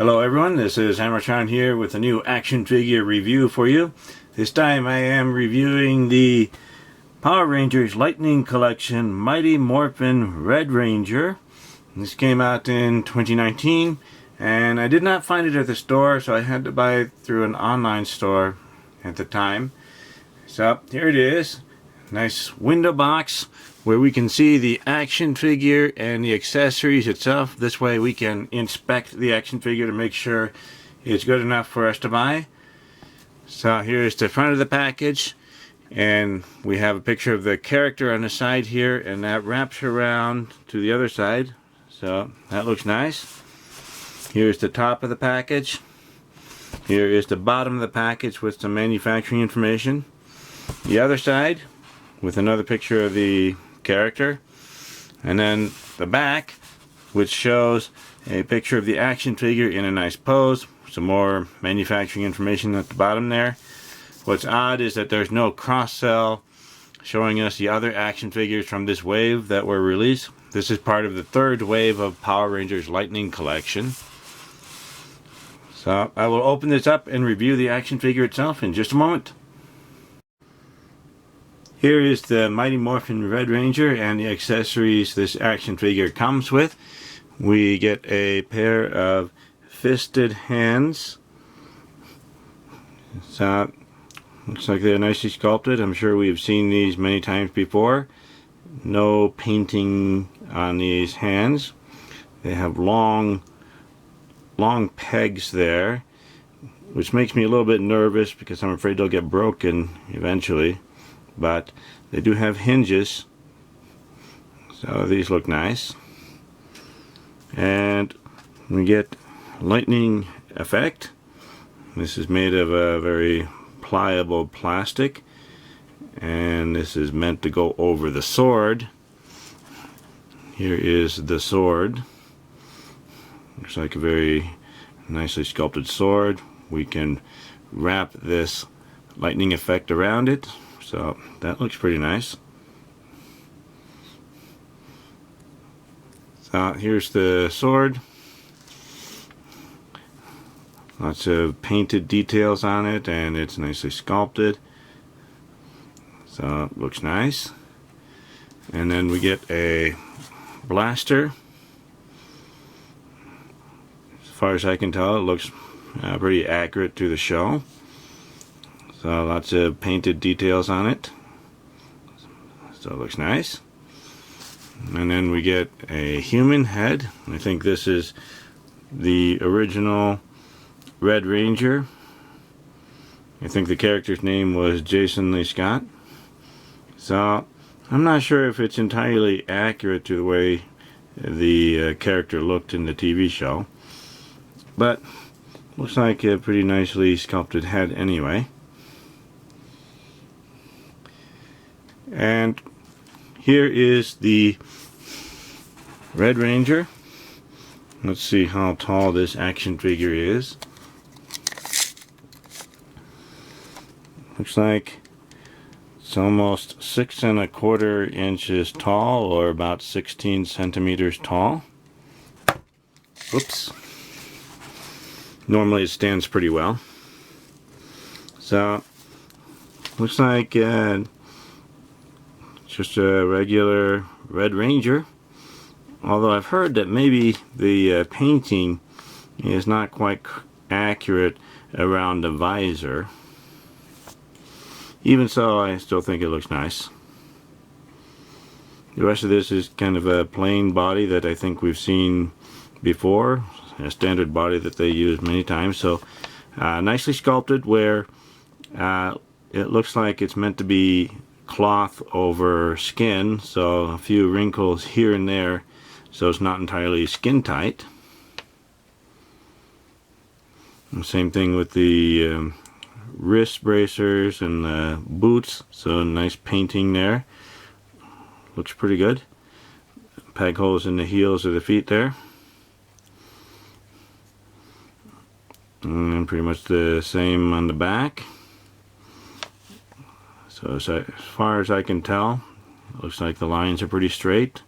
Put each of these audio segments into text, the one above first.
Hello everyone, this is HammerTron here with a new action figure review for you. This time I am reviewing the Power Rangers Lightning Collection Mighty Morphin Red Ranger. This came out in 2019 and I did not find it at the store, so I had to buy it through an online store at the time. So here it is. Nice window box where we can see the action figure and the accessories itself. This way we can inspect the action figure to make sure it's good enough for us to buy. So here's the front of the package, and we have a picture of the character on the side here, and that wraps around to the other side. So that looks nice. Here's the top of the package. Here is the bottom of the package with some manufacturing information. The other side with another picture of the character, and then the back, which shows a picture of the action figure in a nice pose. Some more manufacturing information at the bottom there. What's odd is that there's no cross-sell showing us the other action figures from this wave that were released. This is part of the third wave of Power Rangers Lightning Collection. So I will open this up and review the action figure itself in just a moment. Here is the Mighty Morphin Red Ranger and the accessories this action figure comes with. We get a pair of fisted hands. So looks like they're nicely sculpted. I'm sure we've seen these many times before. No painting on these hands. They have long pegs there, which makes me a little bit nervous because I'm afraid they'll get broken eventually. But they do have hinges, so these look nice. And we get lightning effect. This is made of a very pliable plastic, and this is meant to go over the sword. Here is the sword. Looks like a very nicely sculpted sword. We can wrap this lightning effect around it. So that looks pretty nice. So here's the sword. Lots of painted details on it, and it's nicely sculpted. So it looks nice. And then we get a blaster. As far as I can tell, it looks pretty accurate to the show. So lots of painted details on it. So it looks nice. And then we get a human head. I think this is the original Red Ranger. I think the character's name was Jason Lee Scott. So I'm not sure if it's entirely accurate to the way the character looked in the TV show. But looks like a pretty nicely sculpted head anyway. And here is the Red Ranger. Let's see how tall this action figure is. Looks like it's almost 6¼ inches tall, or about 16 centimeters tall. Oops. Normally it stands pretty well. So looks like just a regular Red Ranger, although I've heard that maybe the painting is not quite accurate around the visor. Even so, I still think it looks nice. The rest of this is kind of a plain body that I think we've seen before, a standard body that they use many times. So nicely sculpted, where it looks like it's meant to be cloth over skin, so a few wrinkles here and there, so it's not entirely skin tight. And same thing with the wrist bracers and the boots, so nice painting there. Looks pretty good. Peg holes in the heels of the feet there. And pretty much the same on the back. So as far as I can tell, it looks like the lines are pretty straight.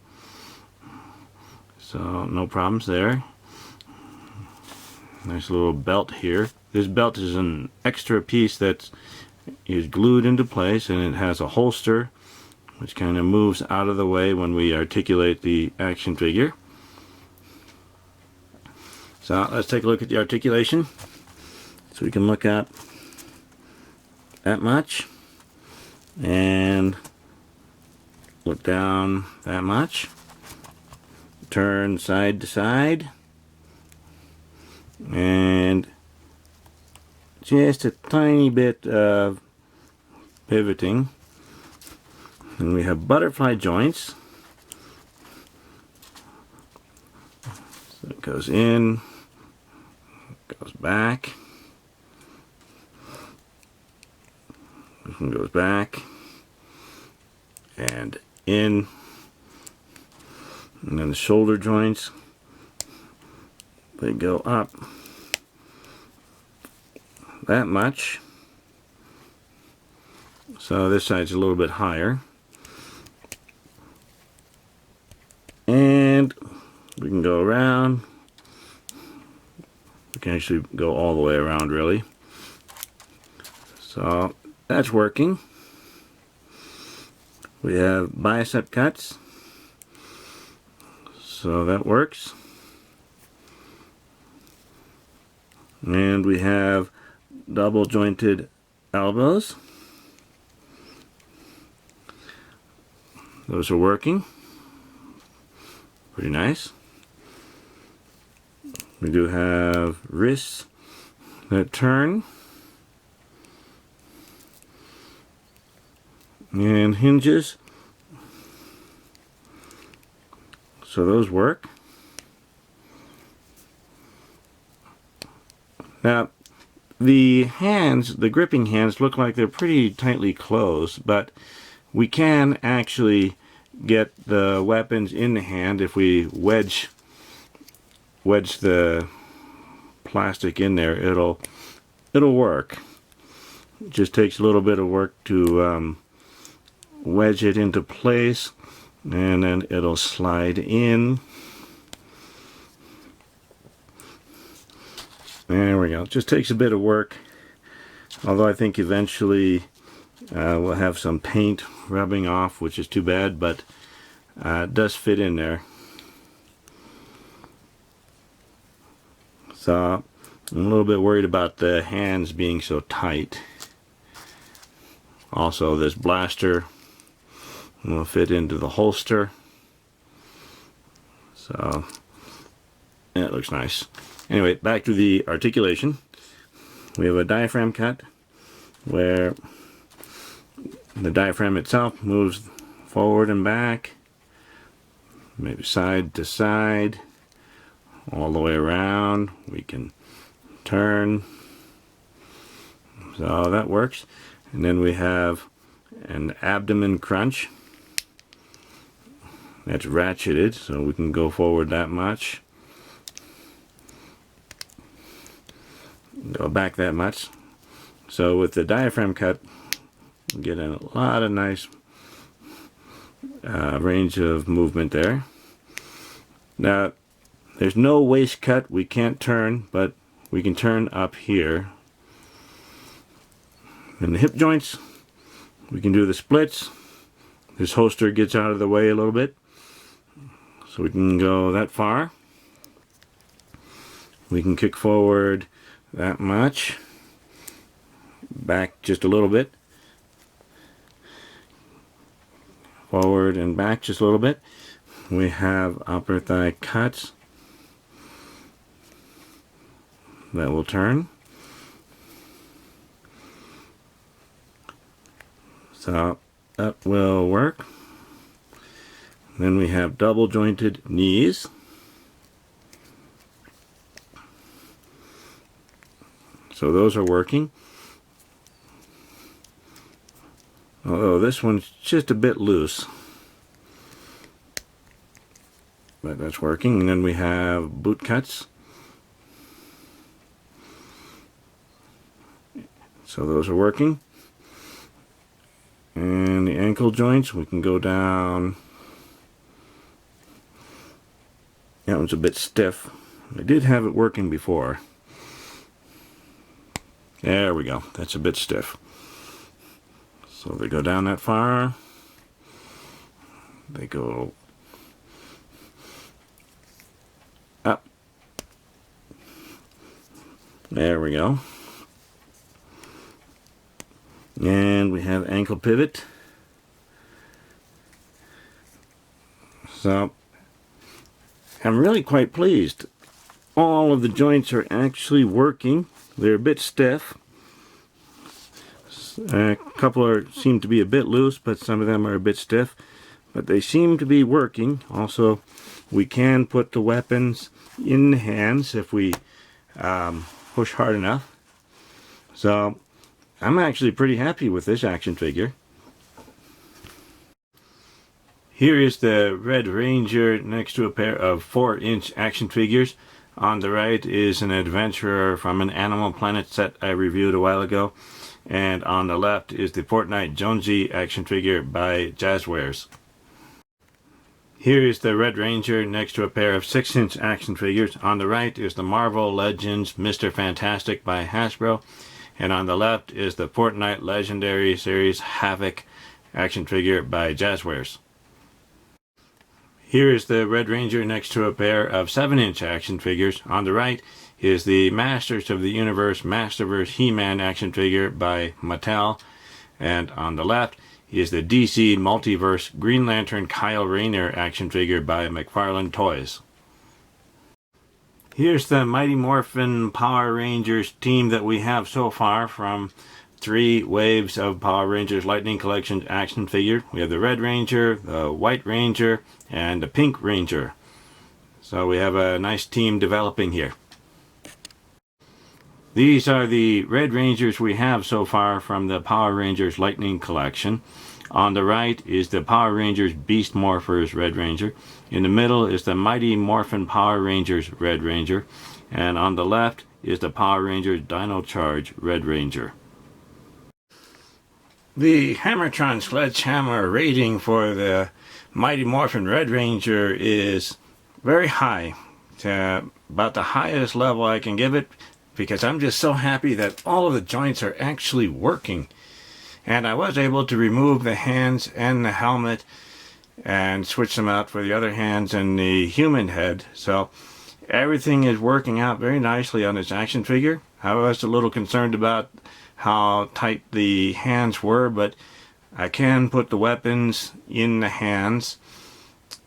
So no problems there. Nice little belt here. This belt is an extra piece that is glued into place, and it has a holster which kind of moves out of the way when we articulate the action figure. So let's take a look at the articulation. So we can look up that much and look down that much. Turn side to side, and just a tiny bit of pivoting. And we have butterfly joints. So it goes in, goes back, this one goes back and in. And then the shoulder joints, they go up that much. So this side's a little bit higher. And we can go around. We can actually go all the way around, really. So that's working. We have bicep cuts. So that works. And we have double jointed elbows. Those are working. Pretty nice. We do have wrists that turn. And hinges. So those work. Now, the hands, the gripping hands, look like they're pretty tightly closed, but we can actually get the weapons in the hand if we wedge the plastic in there. It'll work. It just takes a little bit of work to wedge it into place, and then it'll slide in. There we go. It just takes a bit of work, although I think eventually we'll have some paint rubbing off, which is too bad, but it does fit in there. So I'm a little bit worried about the hands being so tight. Also, this blaster will fit into the holster. So yeah, it looks nice. Anyway, back to the articulation. We have a diaphragm cut where the diaphragm itself moves forward and back, maybe side to side, all the way around. We can turn. So that works. And then we have an abdomen crunch. That's ratcheted, so we can go forward that much. Go back that much. So with the diaphragm cut, we get a lot of nice range of movement there. Now, there's no waist cut. We can't turn, but we can turn up here. And the hip joints, we can do the splits. This holster gets out of the way a little bit, so we can go that far. We can kick forward that much, back just a little bit, forward and back just a little bit. We have upper thigh cuts that will turn. So that will work. Then we have double jointed knees. So those are working. Although this one's just a bit loose. But that's working. And then we have boot cuts. So those are working. And the ankle joints, we can go down. That one's a bit stiff. I did have it working before. There we go. That's a bit stiff. So they go down that far. They go up. There we go. And we have ankle pivot. So I'm really quite pleased. All of the joints are actually working. They're a bit stiff. A couple seem to be a bit loose, but some of them are a bit stiff. But they seem to be working. Also, we can put the weapons in the hands if we push hard enough. So I'm actually pretty happy with this action figure. Here is the Red Ranger next to a pair of 4-inch action figures. On the right is an adventurer from an Animal Planet set I reviewed a while ago. And on the left is the Fortnite Jonesy action figure by Jazzwares. Here is the Red Ranger next to a pair of 6-inch action figures. On the right is the Marvel Legends Mr. Fantastic by Hasbro. And on the left is the Fortnite Legendary Series Havoc action figure by Jazzwares. Here is the Red Ranger next to a pair of 7-inch action figures. On the right is the Masters of the Universe Masterverse He-Man action figure by Mattel. And on the left is the DC Multiverse Green Lantern Kyle Rayner action figure by McFarlane Toys. Here's the Mighty Morphin Power Rangers team that we have so far from 3 waves of Power Rangers Lightning Collection action figure. We have the Red Ranger, the White Ranger, and the Pink Ranger. So we have a nice team developing here. These are the Red Rangers we have so far from the Power Rangers Lightning Collection. On the right is the Power Rangers Beast Morphers Red Ranger. In the middle is the Mighty Morphin Power Rangers Red Ranger. And on the left is the Power Rangers Dino Charge Red Ranger. The HammerTron Sledgehammer rating for the Mighty Morphin Red Ranger is very high. It's about the highest level I can give it, because I'm just so happy that all of the joints are actually working. And I was able to remove the hands and the helmet and switch them out for the other hands and the human head. So everything is working out very nicely on this action figure. I was a little concerned about how tight the hands were, but I can put the weapons in the hands.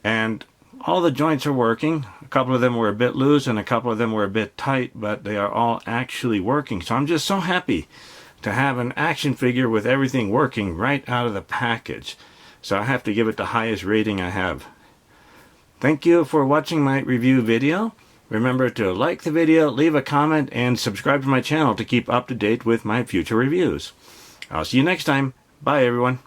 And all the joints are working. A couple of them were a bit loose and a couple of them were a bit tight, but they are all actually working. So I'm just so happy to have an action figure with everything working right out of the package. So I have to give it the highest rating I have. Thank you for watching my review video. Remember to like the video, leave a comment, and subscribe to my channel to keep up to date with my future reviews. I'll see you next time. Bye everyone.